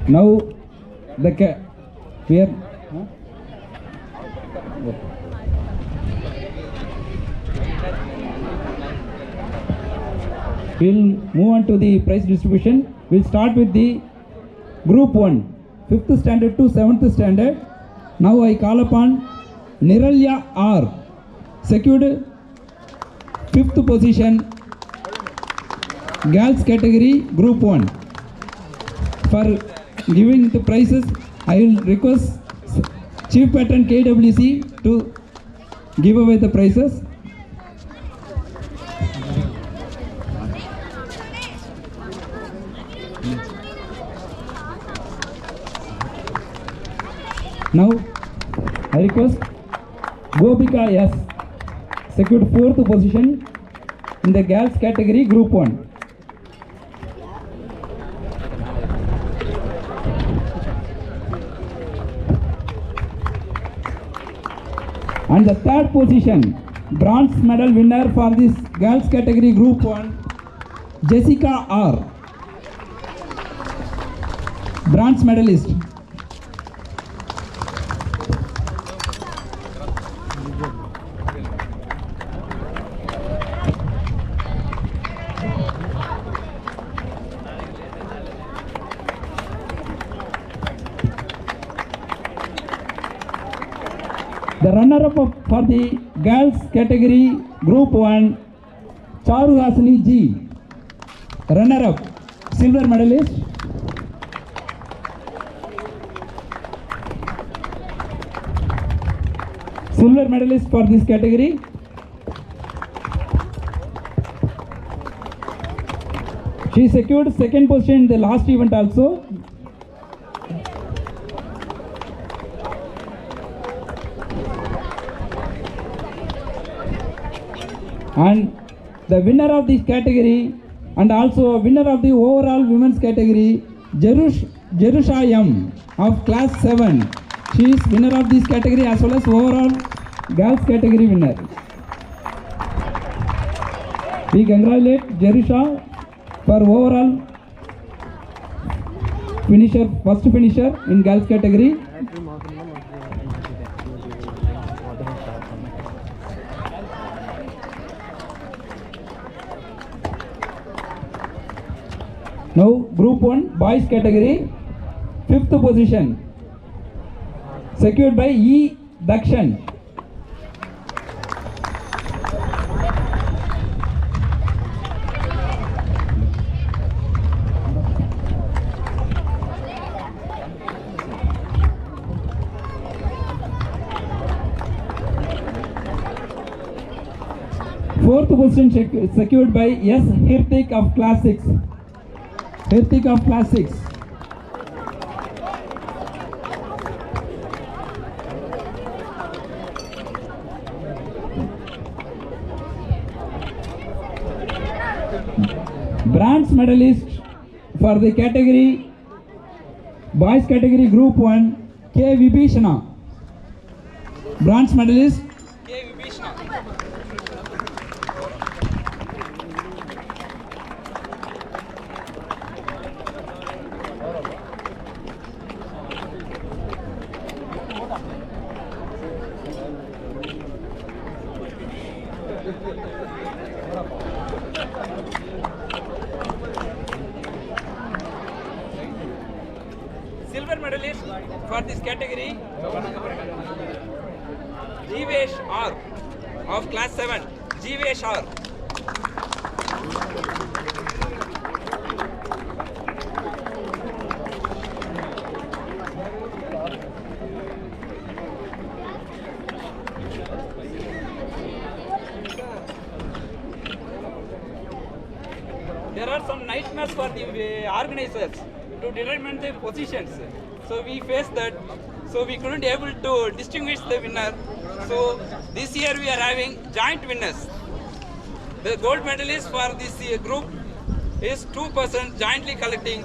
Now the here. We'll move on to the prize distribution. We'll start with the Group 1, 5th standard to 7th standard. Now I call upon Niralya R, secured 5th position, Girls category Group 1. For giving the prizes, I will request Chief Patron KWC to give away the prizes. Now I request Gopika S, secured 4th position in the Girls category Group 1. And the 3rd position, bronze medal winner for this Girls category Group 1, Jessica R, bronze medalist. The runner-up for the Girls category Group 1, Charuhasini G, runner-up, silver medalist. Silver medalist for this category. She secured 2nd position in the last event also. And the winner of this category and also winner of the overall women's category, Jerusha M of class 7. She is winner of this category as well as overall girls category winner. We congratulate Jerusha for overall finisher, first finisher in girls category. Now Group 1 boys category, 5th position, secured by E. Dakshan. Fourth position secured by S. Hirtik of class 6. Hirtik of class 6. Bronze medalist for the category boys category Group 1, K. Vibhishana. Bronze medalist K. Vibhishana. Silver medalist for this category, Jivesh R of class 7. Jivesh R. There are some nightmares for the organizers to determine the positions. So we faced that. So we couldn't able to distinguish the winner. So this year we are having joint winners. The gold medalist for this group is 2% jointly collecting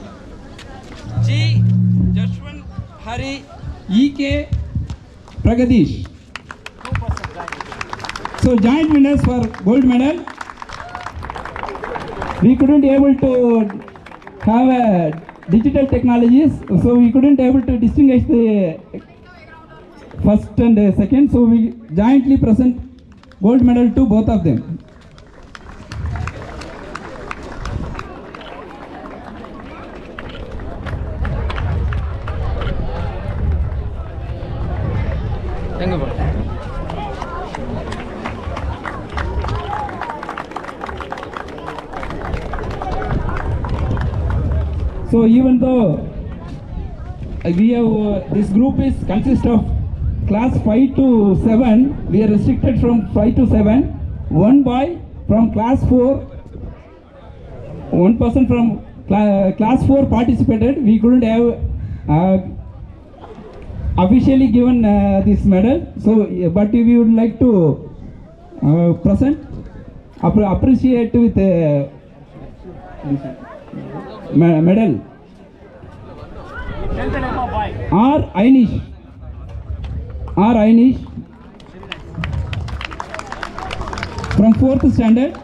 G. Jashwan Hari E.K. Pragadish. So joint winners for gold medal. We couldn't able to have digital technologies, so we couldn't able to distinguish the first and second, so we jointly present gold medal to both of them. Thank you. So even though we have this group is consists of class 5 to 7, we are restricted from 5 to 7. One boy from class 4, one person from class 4 participated. We couldn't have officially given this medal. So, but we would like to present, appreciate with medal. R. Ainish. From 4th standard.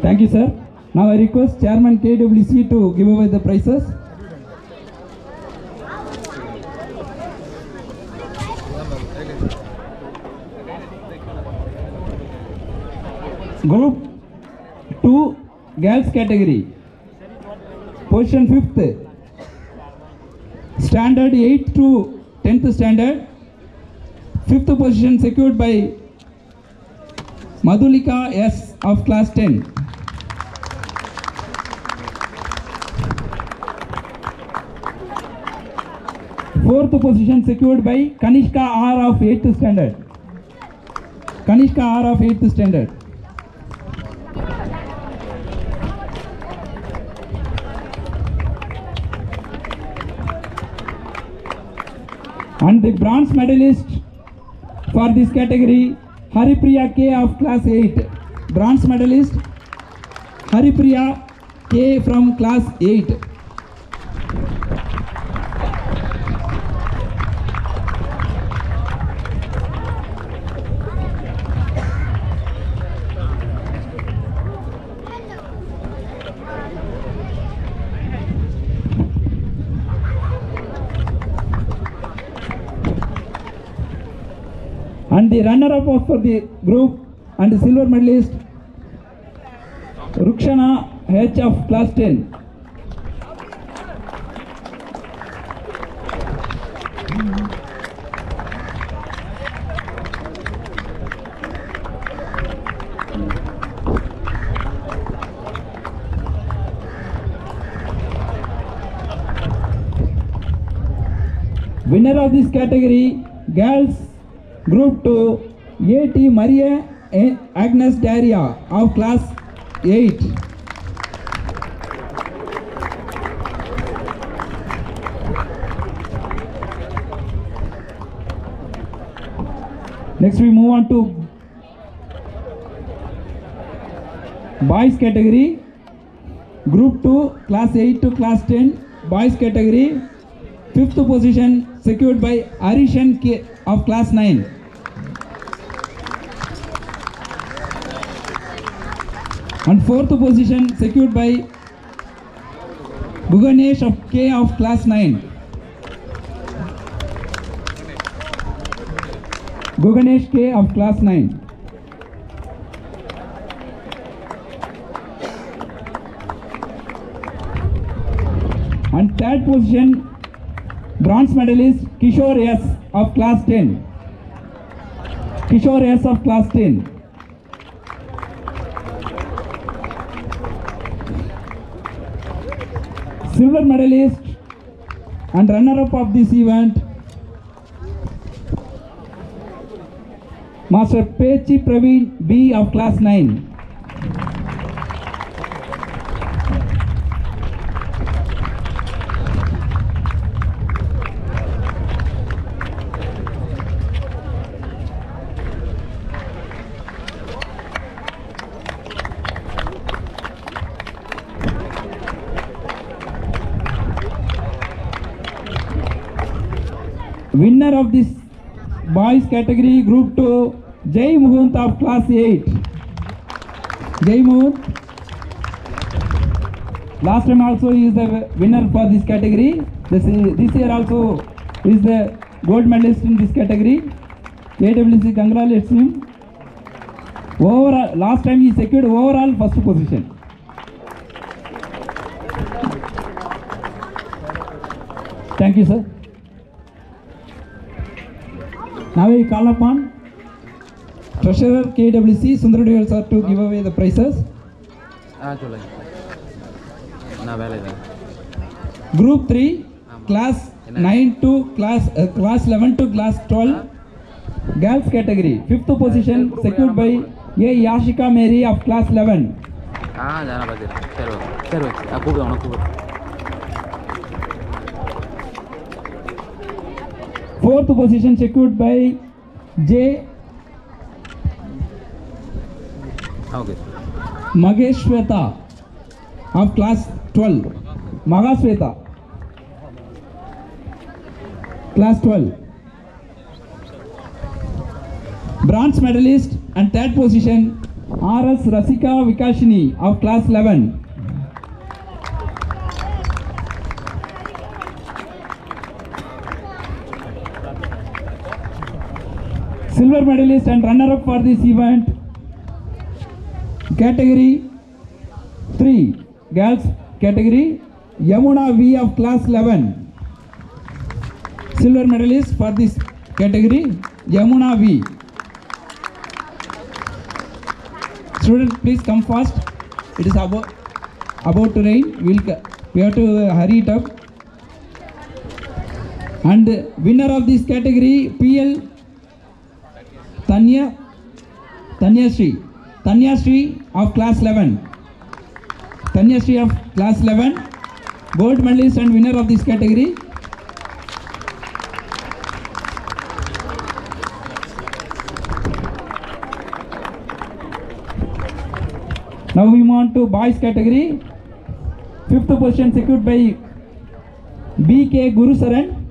Thank you, sir. Now I request Chairman KWC to give away the prizes. Group 2 girls category. Position 5th. Standard 8th to 10th standard. 5th position secured by Madhulika S of class 10. Fourth position secured by Kanishka R of 8th standard. Kanishka R of 8th standard. And the bronze medalist for this category, Haripriya K of class 8. Bronze medalist, Haripriya K from class 8. And the runner-up for the group and the silver medalist, Rukshana H of class 10. Winner of this category, girls Group 2, A.T. Maria Agnes Daria of class 8. Next we move on to boys category. Group 2, class 8 to class 10, boys category. 5th position secured by Arishan K of class 9. And 4th position secured by Guganesh of K of class 9. Guganesh K of class 9. And 3rd position, bronze medalist Kishore S of class 10. Kishore S of class 10. Silver medalist and runner-up of this event, Master Pechi Praveen B of class 9. winner of this boys category group 2, Jai Muhunt of class 8. Jai Muhunt. Last time also he is the winner for this category. This year also is the gold medalist in this category. KWC congratulates him. Overall, last time he secured overall first position. Thank you, sir. Now we call upon Treasurer KWC Sundaradival sir to give away the prizes. Group 3, class 9 to class 11 to class 12, girls category. 5th position secured by A. Yashika Mary of class 11. Fourth position secured by J. Mageshweta of class 12. Magashweta, class 12. Bronze medalist and third position R.S. Rasika Vikashini of class 11. Silver medalist and runner-up for this event, category 3, girls category, Yamuna V of class 11. Silver medalist for this category, Yamuna V. Students, please come fast. It is about to rain. We have to hurry it up. And winner of this category, PL Tanya Sri of class 11. Tanya Sri of class 11, gold medalist and winner of this category. Now we move on to boys category. 5th position secured by B.K. Gurusaran.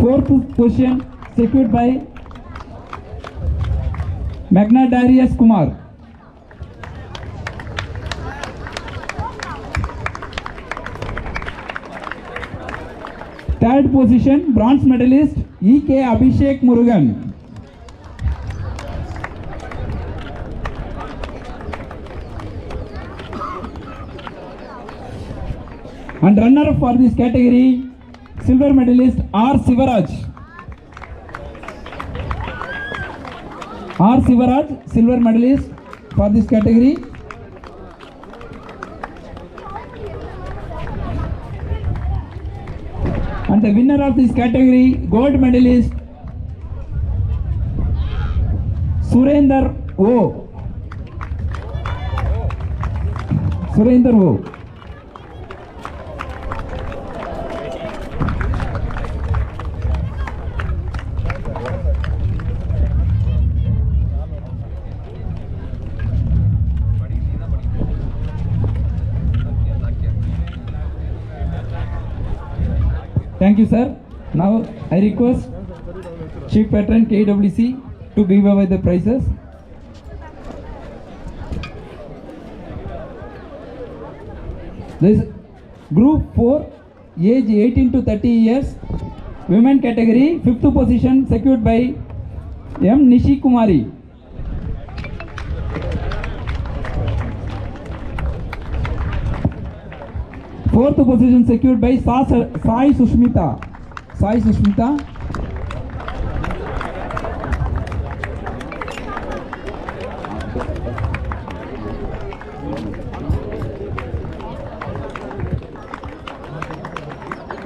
4th position secured by Magna Darius Kumar. Third position, bronze medalist E.K. Abhishek Murugan. And runner for this category, silver medalist R. Sivaraj. R. Sivaraj, silver medalist for this category. And the winner of this category, gold medalist Surender O. Surender O. Thank you, sir. Now I request Chief Patron KWC to give away the prizes. This group 4, age 18 to 30 years, women category, 5th position secured by M. Nishi Kumari. Fourth position secured by Sai Sushmita. Sai Sushmita.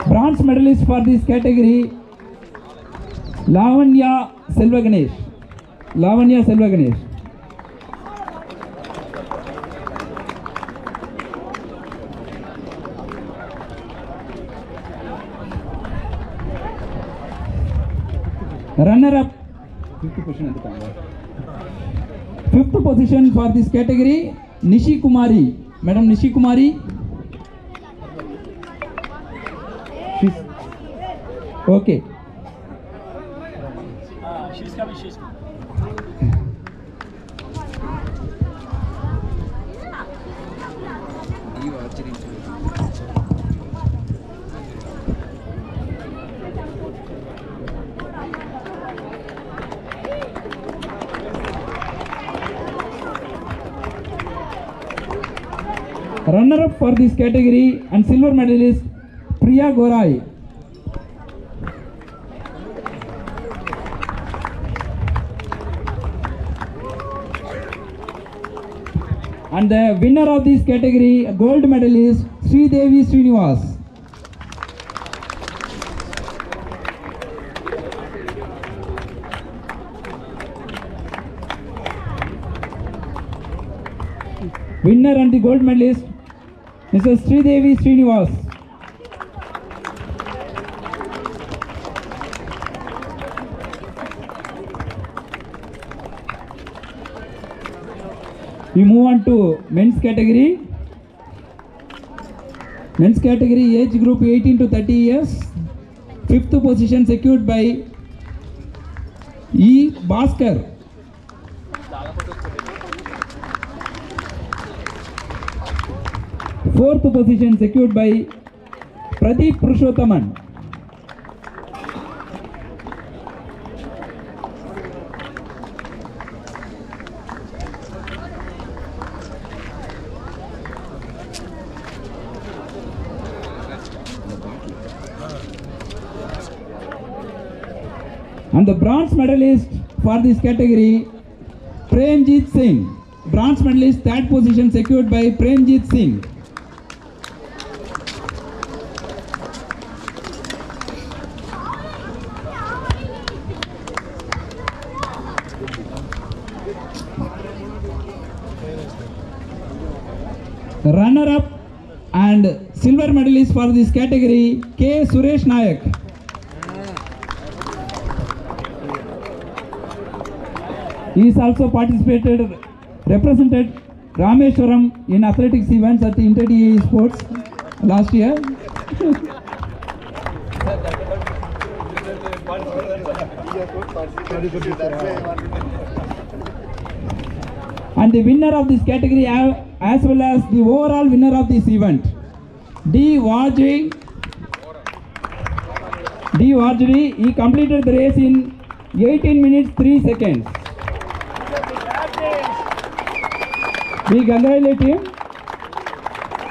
Bronze medalist for this category, Lavanya Selva Ganesh. Lavanya Selva Ganesh. Runner up, 5th position for this category, Nishi Kumari. Madam Nishi Kumari. Okay. She's coming, she's coming. Runner-up for this category and silver medalist Priya Gorai. And the winner of this category, gold medalist Sridevi Srinivas. Winner and the gold medalist, Mrs. Sridevi Srinivas. We move on to men's category. Men's category age group 18 to 30 years. Fifth position secured by E. Bhaskar. Fourth position secured by Pradeep Purushothaman. And the bronze medalist for this category, Premjit Singh. Bronze medalist, third position secured by Premjit Singh. Runner-up and silver medalist for this category, K. Suresh Nayak. He is also represented Rameshwaram in athletics events at the Inter-DAE Sports last year. And the winner of this category as well as the overall winner of this event, D. Vajri. He completed the race in 18 minutes 3 seconds. We congratulate him.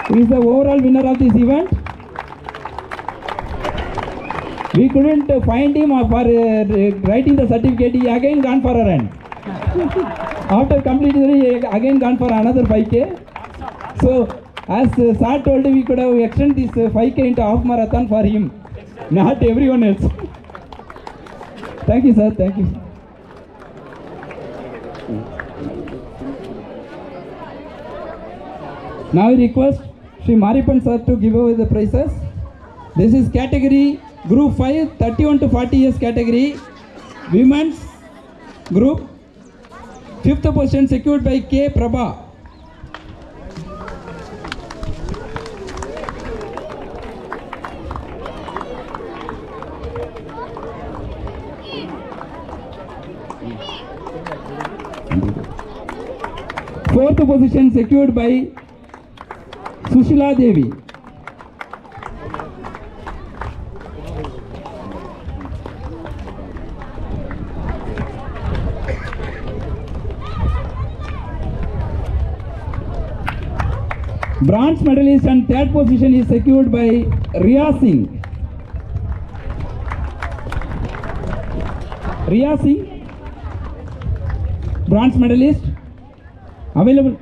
He is the overall winner of this event. We couldn't find him for writing the certificate. He again gone for a run. After completing, he again gone for another 5K. So, as Sir told, we could have extended this 5K into half marathon for him, not everyone else. Thank you, sir. Thank you. Now I request Shri Maripan sir to give away the prizes. This is category group 5, 31 to 40 years category, women's group. 5th position secured by K. Prabha. Fourth position secured by Sushila Devi. Bronze medalist and third position is secured by Riya Singh. Riya Singh, bronze medalist, available.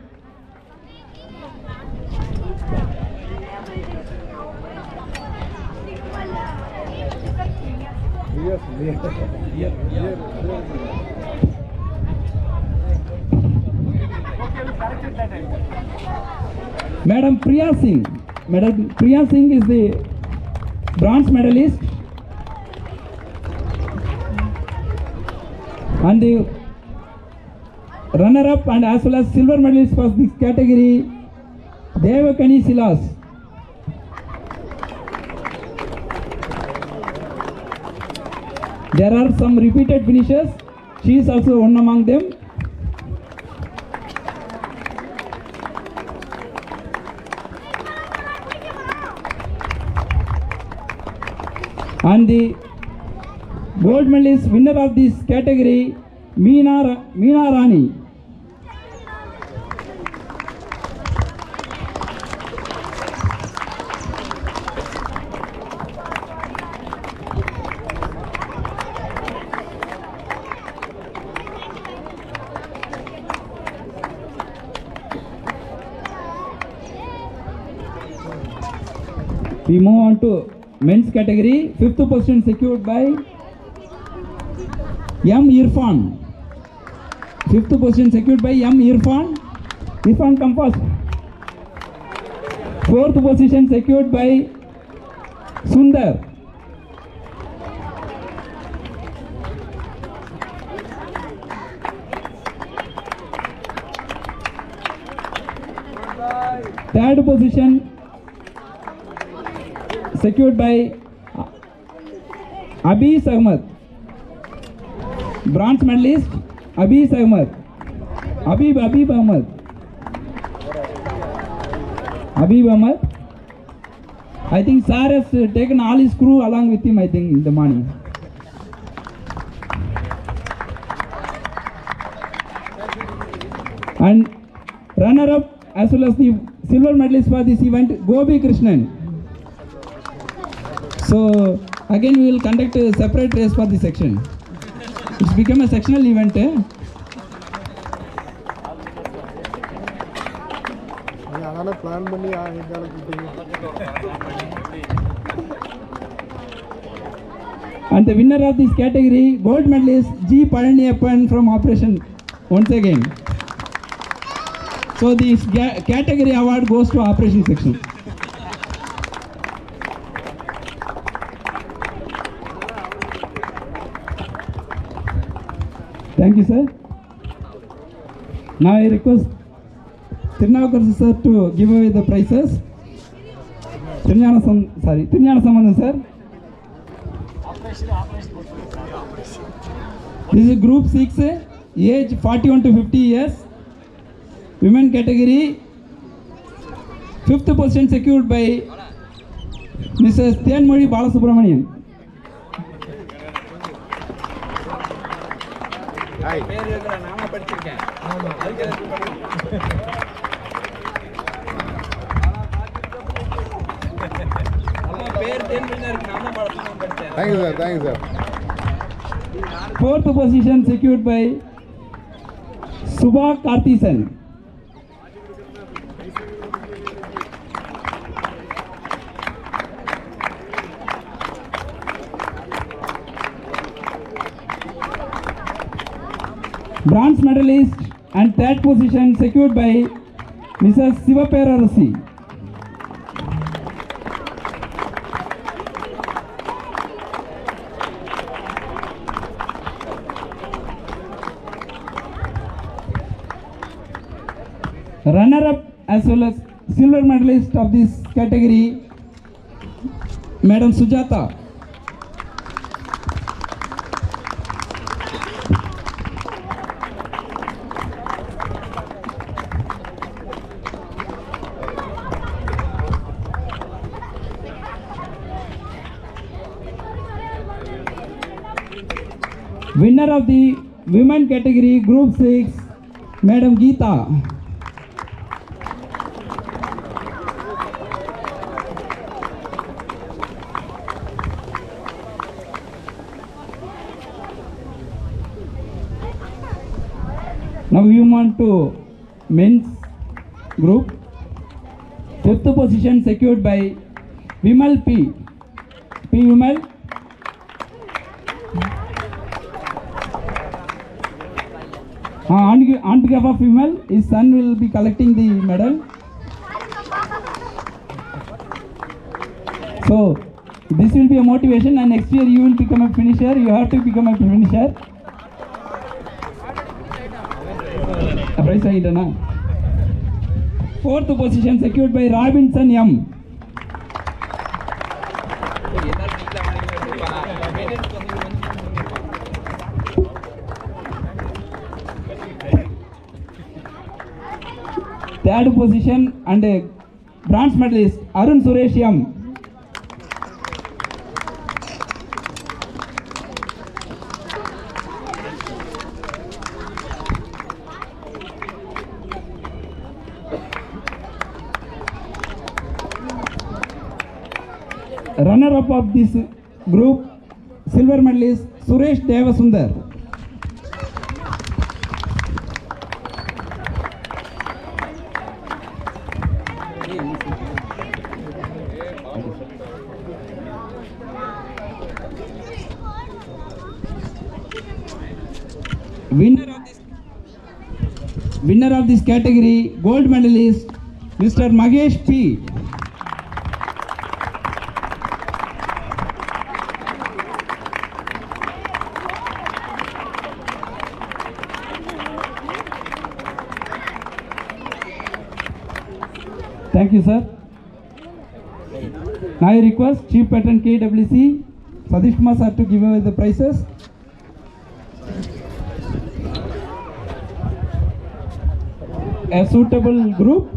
Madam Priya Singh. Madam Priya Singh is the bronze medalist and the runner-up and as well as silver medalist for this category, Devakani Silas. There are some repeated finishers. She is also one among them. And the gold medalist winner of this category, Meena Rani. We move on to men's category. 5th position secured by M. Irfan. 5th position secured by M. Irfan. Irfan, come first. 4th position secured by Sundar. Third position secured by Abis Ahmed. Bronze medalist Abis Ahmed. Habib Ahmed. Habib Ahmed. I think Sir has taken all his crew along with him, I think, in the morning. And runner-up as well as the silver medalist for this event, Gopi Krishnan. So again we will conduct a separate race for this section. It's become a sectional event. Plan and the winner of this category, gold medalist G. Palaniyappan from Operation once again. So this category award goes to Operation section. Thank you, sir. Now I request Tirunavakar sir to give away the prizes. Tirunjana Sambandam sir. This is group 6, age 41 to 50 years. Women category, 5th position secured by Mrs. Thianmozhi Balasubramanian. Thank you, sir. Thank you, sir. 4th position secured by Subha Karthisen. Bronze medalist and 3rd position secured by Mrs. Sivapera Rasi. Runner-up as well as silver medalist of this category, Madam Sujata. Winner of the women category, group 6, Madam Geeta. Now we move on to men's group. 5th position secured by Vimal P. Vimal. On behalf of Vimal, his son will be collecting the medal. So this will be a motivation, and next year you will become a finisher. You have to become a finisher. Prize ಆಗಿದನಾ? 4th position secured by Robinson M. Third position and bronze medalist Arun Suresh M. Runner up of this group, silver medalist Suresh Devasundar. Winner of this category, gold medalist Mr. Magesh P. Thank you, sir. Now I request Chief Patron KWC Sadish Kumar sir to give away the prizes. A suitable group,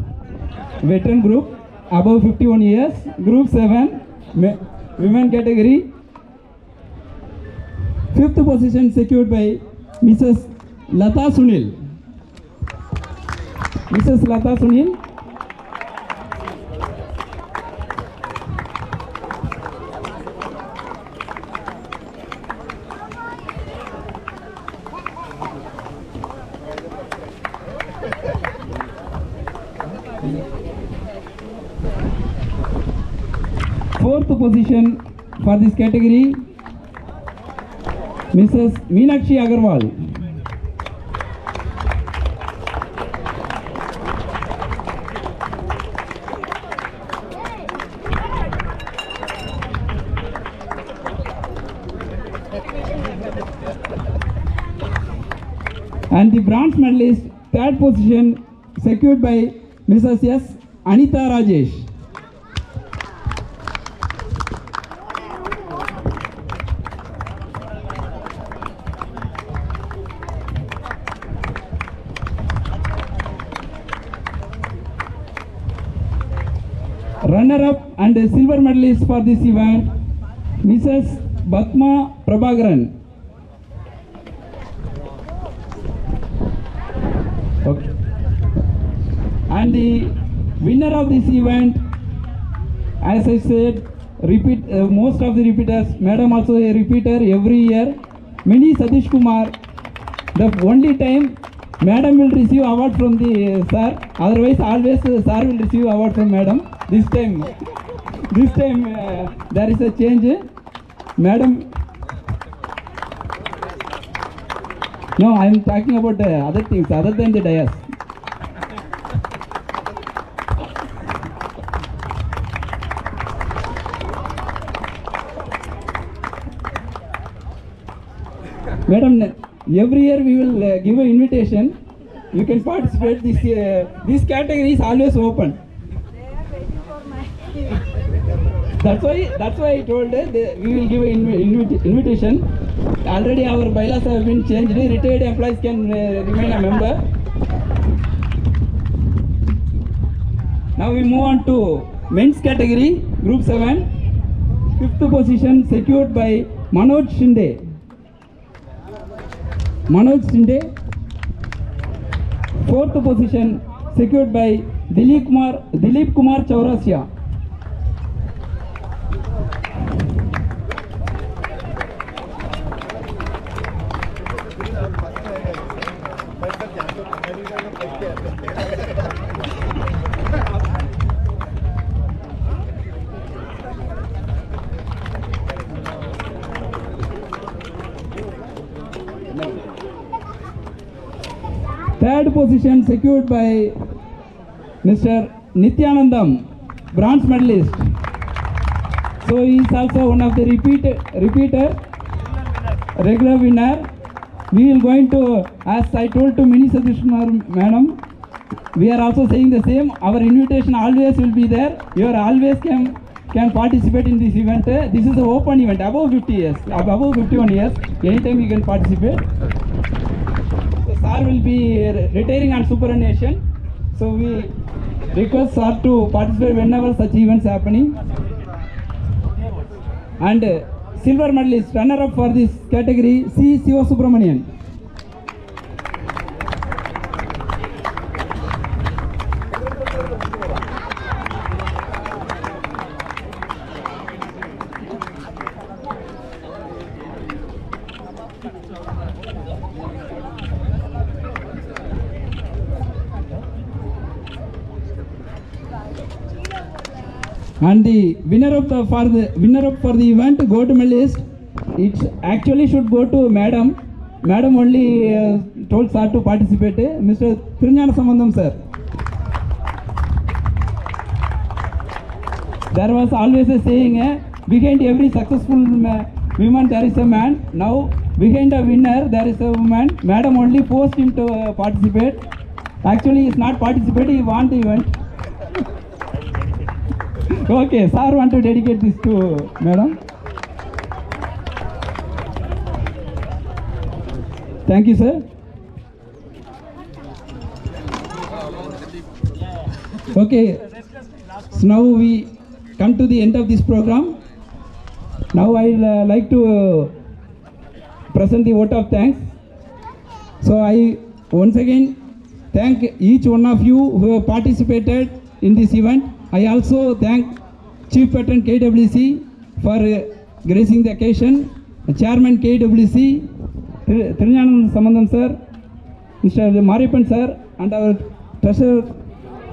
veteran group, above 51 years, group 7, women category. 5th position secured by Mrs. Lata Sunil. Mrs. Lata Sunil. Fourth position for this category, Mrs. Meenakshi Agarwal. And the bronze medalist, third position secured by Mrs. S. Anita Rajesh. Runner-up and silver medalist for this event, Mrs. Batma Prabhakaran. Okay. And the winner of this event, as I said, most of the repeaters, Madam also a repeater every year, Mini Sadish Kumar. The only time Madam will receive award from the sir, otherwise always sir will receive award from Madam. This time there is a change. Madam, no, I am talking about other things other than the dais. Madam, every year we will give an invitation. You can participate. This category is always open. That's why I told we will give an invitation. Already our bylaws have been changed. Retired employees can remain a member. Now we move on to men's category, group 7. 5th position secured by Manoj Shinde. Manoj Shinde. 4th position secured by Dilip Kumar Chaurasia. Third position secured by Mr. Nityanandam, bronze medalist. So he is also one of the repeater, regular winner. We will going to, as I told to Mini Sadish Kumar Madam, we are also saying the same. Our invitation always will be there. You are always can participate in this event. This is an open event, above 50 years, above 51 years. Anytime you can participate. Sir will be retiring on superannuation. So we request sir to participate whenever such events happening. And silver medalist runner up for this category C. Siva Subramanian. And the winner up for the event, gold medalist, it actually should go to madam. Madam only told sir to participate. Mr. Thirunjana Sambandam sir. There was always a saying, behind every successful woman there is a man. Now behind a winner there is a woman. Madam only forced him to participate. Actually he is not participating, he won the event. Okay, sir want to dedicate this to madam. Thank you, sir. Okay, so now we come to the end of this program. Now I will like to present the vote of thanks. So I once again thank each one of you who have participated in this event. I also thank Chief Patron KWC for gracing the occasion, Chairman KWC, Thirunjana Sambandam sir, Mr. Maripan sir, and our Treasurer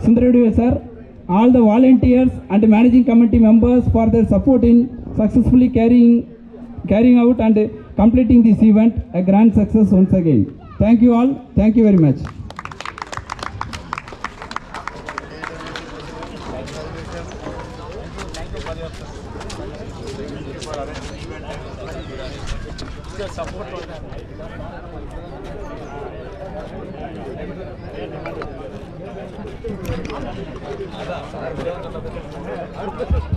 Sundareddy sir, all the volunteers and managing committee members for their support in successfully carrying out and completing this event a grand success once again. Thank you all. Thank you very much.